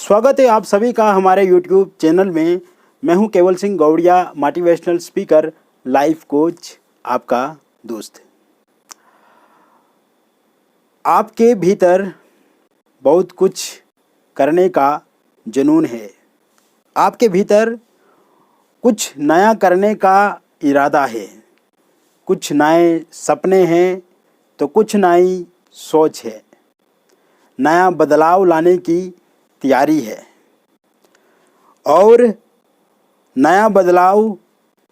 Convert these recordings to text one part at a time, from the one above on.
स्वागत है आप सभी का हमारे YouTube चैनल में। मैं हूं केवल Singh Gaudiya, motivational speaker, life coach, आपका दोस्त। आपके भीतर बहुत कुछ करने का जुनून है। आपके भीतर कुछ नया करने का इरादा है। कुछ नए सपने हैं तो कुछ नई सोच है। नया बदलाव लाने की तैयारी है और नया बदलाव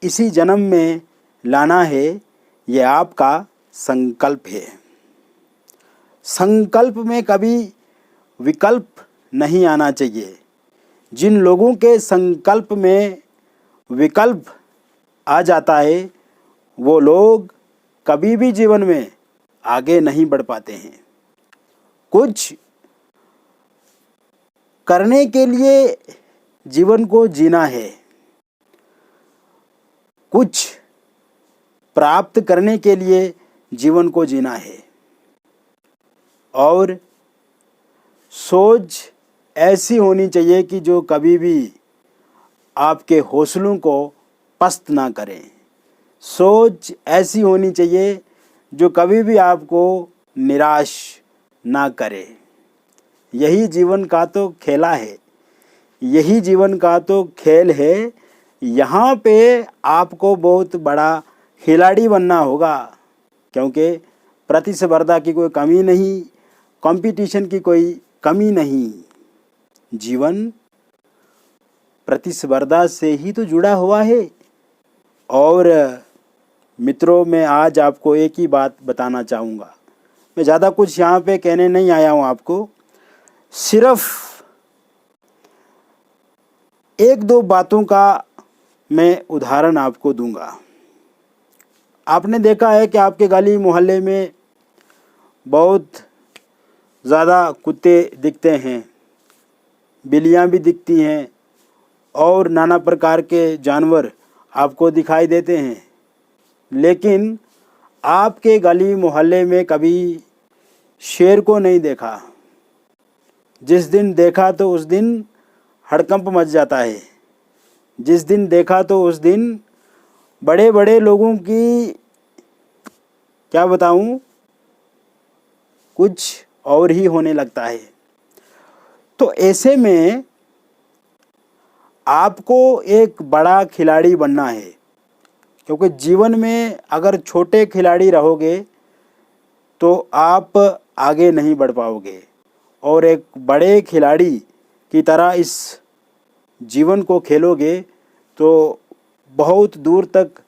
इसी जन्म में लाना है। यह आपका संकल्प है। संकल्प में कभी विकल्प नहीं आना चाहिए। जिन लोगों के संकल्प में विकल्प आ जाता है वो लोग कभी भी जीवन में आगे नहीं बढ़ पाते हैं। कुछ करने के लिए जीवन को जीना है। कुछ प्राप्त करने के लिए जीवन को जीना है और सोच ऐसी होनी चाहिए कि जो कभी भी आपके हौसलों को पस्त ना करे। सोच ऐसी होनी चाहिए जो कभी भी आपको निराश ना करे। यही जीवन का तो खेला है, यही जीवन का तो खेल है। यहाँ पे आपको बहुत बड़ा खिलाड़ी बनना होगा, क्योंकि प्रतिस्पर्धा की कोई कमी नहीं, कंपटीशन की कोई कमी नहीं। जीवन प्रतिस्पर्धा से ही तो जुड़ा हुआ है। और मित्रों, मैं आज आपको एक ही बात बताना चाहूँगा। मैं ज़्यादा कुछ यहाँ पे कहने नहीं आया हूँ आपको, सिर्फ एक दो बातों का मैं उदाहरण आपको दूंगा। आपने देखा है कि आपके गली मोहल्ले में बहुत ज़्यादा कुत्ते दिखते हैं, बिल्लियाँ भी दिखती हैं और नाना प्रकार के जानवर आपको दिखाई देते हैं। लेकिन आपके गली मोहल्ले में कभी शेर को नहीं देखा। जिस दिन देखा तो उस दिन हड़कंप मच जाता है। जिस दिन देखा तो उस दिन बड़े बड़े लोगों की क्या बताऊं, कुछ और ही होने लगता है। तो ऐसे में आपको एक बड़ा खिलाड़ी बनना है, क्योंकि जीवन में अगर छोटे खिलाड़ी रहोगे तो आप आगे नहीं बढ़ पाओगे और एक बड़े खिलाड़ी की तरह इस जीवन को खेलोगे तो बहुत दूर तक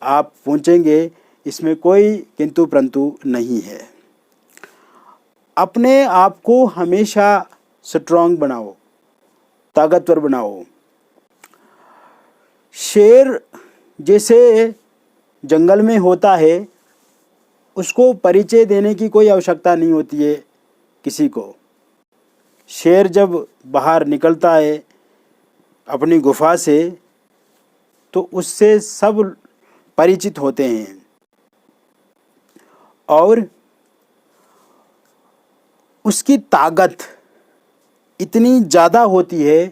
आप पहुंचेंगे। इसमें कोई किंतु परंतु नहीं है। अपने आप को हमेशा स्ट्रांग बनाओ, ताकतवर बनाओ। शेर जैसे जंगल में होता है, उसको परिचय देने की कोई आवश्यकता नहीं होती है किसी को। शेर जब बाहर निकलता है अपनी गुफा से तो उससे सब परिचित होते हैं और उसकी ताकत इतनी ज़्यादा होती है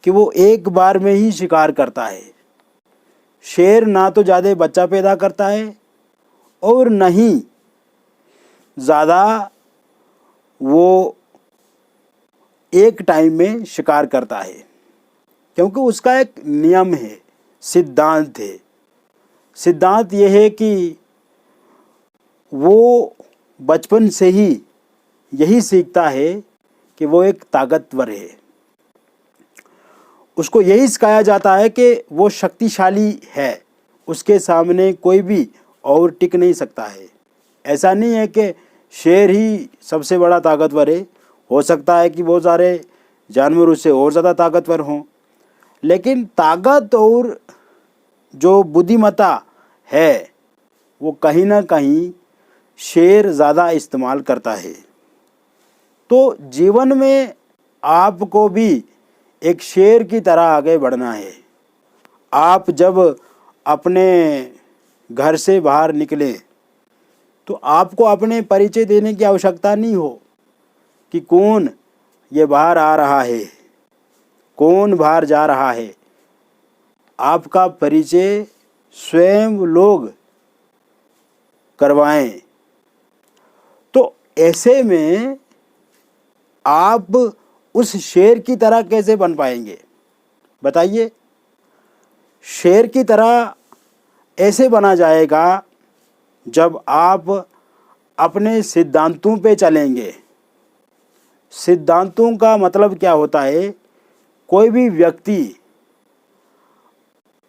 कि वो एक बार में ही शिकार करता है। शेर ना तो ज़्यादा बच्चा पैदा करता है और न ही ज़्यादा वो एक टाइम में शिकार करता है, क्योंकि उसका एक नियम है, सिद्धांत है। सिद्धांत यह है कि वो बचपन से ही यही सीखता है कि वो एक ताकतवर है। उसको यही सिखाया जाता है कि वो शक्तिशाली है, उसके सामने कोई भी और टिक नहीं सकता है। ऐसा नहीं है कि शेर ही सबसे बड़ा ताकतवर है। हो सकता है कि बहुत सारे जानवर उससे और ज़्यादा ताकतवर हों, लेकिन ताकत और जो बुद्धिमत्ता है वो कहीं ना कहीं शेर ज़्यादा इस्तेमाल करता है। तो जीवन में आपको भी एक शेर की तरह आगे बढ़ना है। आप जब अपने घर से बाहर निकले तो आपको अपने परिचय देने की आवश्यकता नहीं हो कि कौन ये बाहर आ रहा है। कौन बाहर जा रहा है, आपका परिचय स्वयं लोग करवाएं। तो ऐसे में आप उस शेर की तरह कैसे बन पाएंगे बताइए। शेर की तरह ऐसे बना जाएगा जब आप अपने सिद्धांतों पे चलेंगे। सिद्धांतों का मतलब क्या होता है, कोई भी व्यक्ति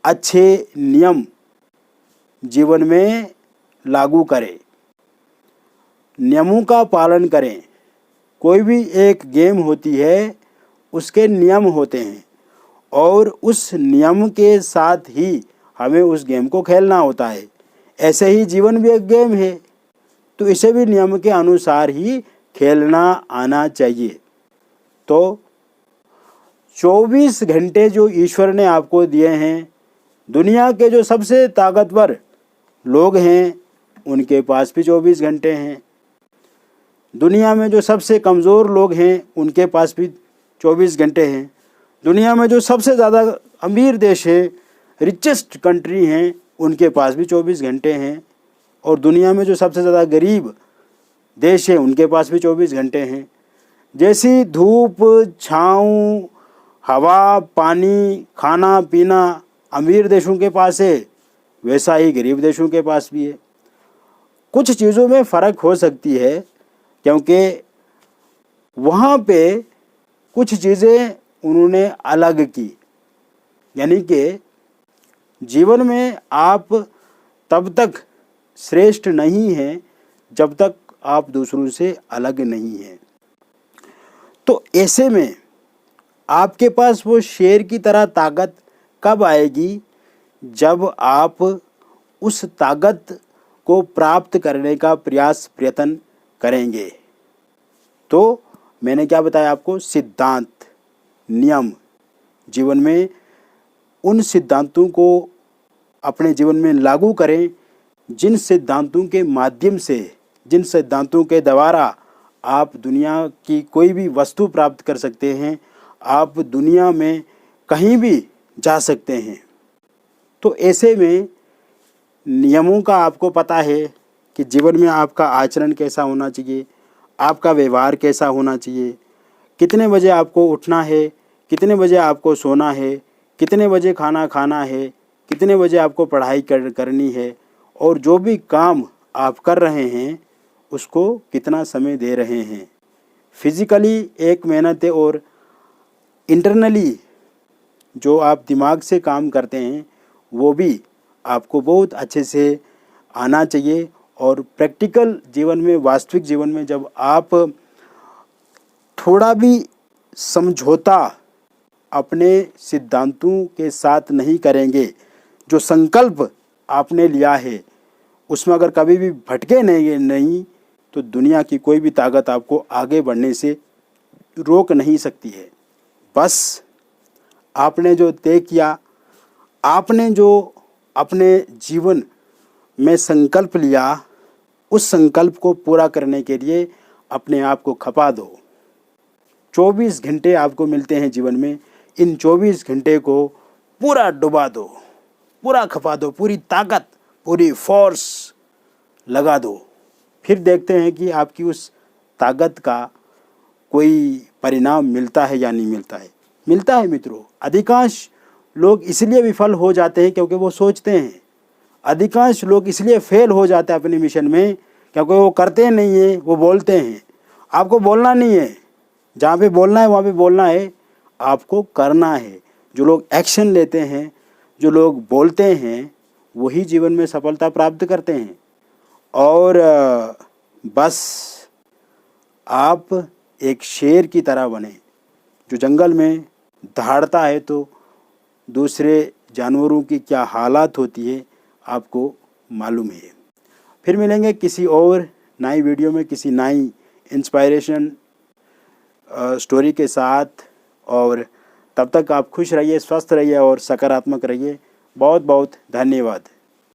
अच्छे नियम जीवन में लागू करे, नियमों का पालन करें। कोई भी एक गेम होती है, उसके नियम होते हैं और उस नियम के साथ ही हमें उस गेम को खेलना होता है। ऐसे ही जीवन भी एक गेम है, तो इसे भी नियम के अनुसार ही खेलना आना चाहिए। तो 24 घंटे जो ईश्वर ने आपको दिए हैं, दुनिया के जो सबसे ताकतवर लोग हैं उनके पास भी 24 घंटे हैं। दुनिया में जो सबसे कमज़ोर लोग हैं उनके पास भी 24 घंटे हैं। दुनिया में जो सबसे ज़्यादा अमीर देश है, रिचेस्ट कंट्री हैं, उनके पास भी 24 घंटे हैं। और दुनिया में जो सबसे ज़्यादा गरीब देश है उनके पास भी 24 घंटे हैं। जैसी धूप छाँव हवा पानी खाना पीना अमीर देशों के पास है, वैसा ही गरीब देशों के पास भी है। कुछ चीज़ों में फ़र्क हो सकती है क्योंकि वहाँ पे कुछ चीज़ें उन्होंने अलग की। यानी कि जीवन में आप तब तक श्रेष्ठ नहीं हैं जब तक आप दूसरों से अलग नहीं हैं। तो ऐसे में आपके पास वो शेर की तरह ताकत कब आएगी, जब आप उस ताकत को प्राप्त करने का प्रयत्न करेंगे। तो मैंने क्या बताया आपको, सिद्धांत नियम जीवन में, उन सिद्धांतों को अपने जीवन में लागू करें जिन सिद्धांतों के माध्यम से, जिन सिद्धांतों के द्वारा आप दुनिया की कोई भी वस्तु प्राप्त कर सकते हैं, आप दुनिया में कहीं भी जा सकते हैं। तो ऐसे में नियमों का आपको पता है कि जीवन में आपका आचरण कैसा होना चाहिए, आपका व्यवहार कैसा होना चाहिए, कितने बजे आपको उठना है, कितने बजे आपको सोना है, कितने बजे खाना खाना है, कितने बजे आपको पढ़ाई करनी है, और जो भी काम आप कर रहे हैं उसको कितना समय दे रहे हैं। फिज़िकली एक मेहनत है और इंटरनली जो आप दिमाग से काम करते हैं वो भी आपको बहुत अच्छे से आना चाहिए। और प्रैक्टिकल जीवन में, वास्तविक जीवन में जब आप थोड़ा भी समझौता अपने सिद्धांतों के साथ नहीं करेंगे, जो संकल्प आपने लिया है उसमें अगर कभी भी भटके नहीं तो दुनिया की कोई भी ताकत आपको आगे बढ़ने से रोक नहीं सकती है। बस आपने जो तय किया, आपने जो अपने जीवन में संकल्प लिया, उस संकल्प को पूरा करने के लिए अपने आप को खपा दो। 24 घंटे आपको मिलते हैं जीवन में, इन 24 घंटे को पूरा डुबा दो, पूरा खपा दो, पूरी ताकत पूरी फोर्स लगा दो। फिर देखते हैं कि आपकी उस ताकत का कोई परिणाम मिलता है या नहीं मिलता है। मिलता है मित्रों। अधिकांश लोग इसलिए विफल हो जाते हैं क्योंकि वो सोचते हैं, अधिकांश लोग इसलिए फेल हो जाते हैं अपने मिशन में क्योंकि वो करते नहीं हैं, वो बोलते हैं। आपको बोलना नहीं है, जहाँ पे बोलना है वहाँ पे बोलना है, आपको करना है। जो लोग एक्शन लेते हैं, जो लोग बोलते हैं, वही जीवन में सफलता प्राप्त करते हैं। और बस आप एक शेर की तरह बने जो जंगल में दहाड़ता है तो दूसरे जानवरों की क्या हालात होती है आपको मालूम है। फिर मिलेंगे किसी और नई वीडियो में, किसी नई इंस्पायरेशन स्टोरी के साथ। और तब तक आप खुश रहिए, स्वस्थ रहिए और सकारात्मक रहिए। बहुत बहुत धन्यवाद।